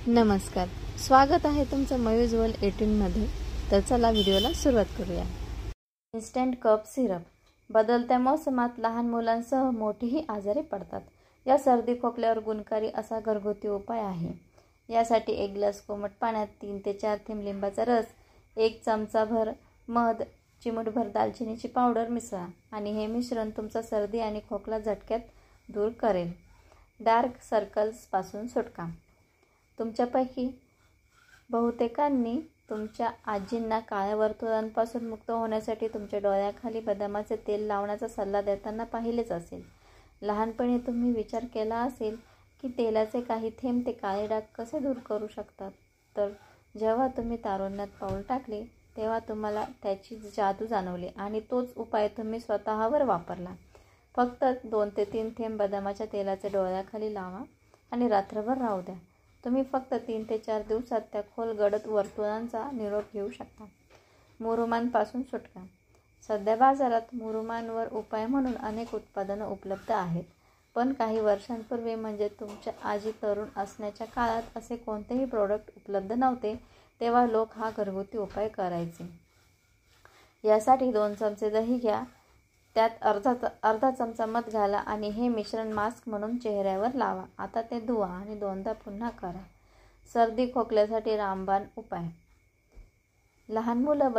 नमस्कार, स्वागत आहे तुमचं मयूजवल 18 मध्ये। तर चला व्हिडिओला सुरुवात करूया। Instant cough syrup. बदलत्या मोसमात लहान मुलांसह मोठेही आजारी पडतात। या सर्दी खोकल्यावर गुणकारी असा घरगुती उपाय आहे। यासाठी 1 ग्लास कोमट पाण्यात 3 ते 4 थेंब लिंबाचा रस, 1 चमचाभर मध, चिमूटभर दालचिनीची पावडर मिसळा आणि हे मिश्रण तुमचा सर्दी आणि खोकला झटक्यात दूर करेल। डार्क सर्कल्सपासून सुटका। तुमच्यापैकी बहुतेकांनी तुमच्या आजींना काळ्या वर्तुळांपासून मुक्त होण्यासाठी तुमच्या डोळ्याखाली बदामाचे तेल लावण्याचा सल्ला देताना पाहिलेच असेल। लहानपणी तुम्ही विचार केला असेल की तेलाचे काही थेंब ते काळे डाग कसे दूर करू शकतात। तर जेव्हा तुम्ही तारुण्यात पाऊल टाकले तेव्हा तुम्हाला त्याची जादू जाणवली आणि तोच उपाय तुम्ही स्वतःवर वापरला। फक्त 2 ते 3 थेंब बदामाच्या तेलाचे डोळ्याखाली लावा आणि रात्रभर राहू द्या। तुम्ही फक्त 3 ते 4 दिवसात त्या खोल गडद वर्तुळांचा निरोप घेऊ शकता। मुरुमांपासून सुटका। सध्या बाजारात मुरुमांवर उपाय म्हणून अनेक उत्पादनं उपलब्ध आहेत, पण काही वर्षांपूर्वी म्हणजे तुमच्या आजी तरुण असण्याच्या काळात असे कोणतेही प्रोडक्ट उपलब्ध नव्हते, तेव्हा लोक हा घरगुती उपाय करायचे। यासाठी 2 चमचे दही घ्या, त्यात अर्धा चमचा मध घाला आणि हे मिश्रण मास्क म्हणून चेहऱ्यावर लावा। आता ते धुवा आणि 2दा पुन्हा करा। सर्दी खोकल्यासाठी रामबाण उपाय। लहान मुलं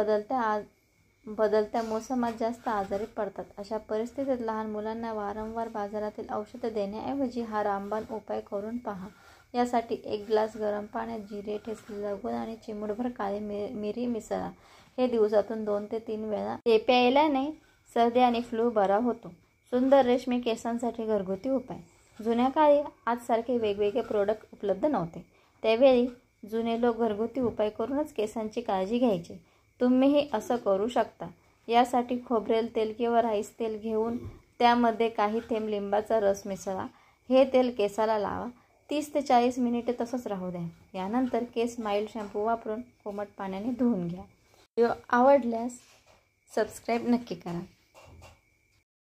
बदलत्या मोसमात जास्त आजारी पडतात। अशा परिस्थितीत लहान मुलांना वारंवार बाजारातील औषधं देण्याऐवजी हा रामबाण उपाय करून पहा। यासाठी 1 ग्लास गरम पाण्यात जिरे, ठेचलेला गूळ आणि चिमूटभर काळी मिरी मिसळा। हे दिवसातून 2 ते 3 वेळा प्यायल्याने सर्दी आणि फ्लू बरा होतो। सुंदर रेशमी केसांसाठी घरगुती उपाय। जुन्या काळी आजसारखे वेगवेगळे प्रोडक्ट उपलब्ध नव्हते। त्यावेळी जुने लोक घरगुती उपाय करूनच केसांची काळजी घ्यायचे। तुम्हीही असं करू शकता। यासाठी खोबरेल तेल किंवा राईस तेल घेऊन त्यामध्ये काही थेंब लिंबाचा रस मिसळा। हे तेल केसाला लावा, 30 ते 40 मिनिटे तसंच राहू द्या। यानंतर केस माइल्ड शॅम्पू वापरून कोमट पाण्याने धुवून घ्या। व्हिडिओ आवडल्यास सबस्क्राईब नक्की करा।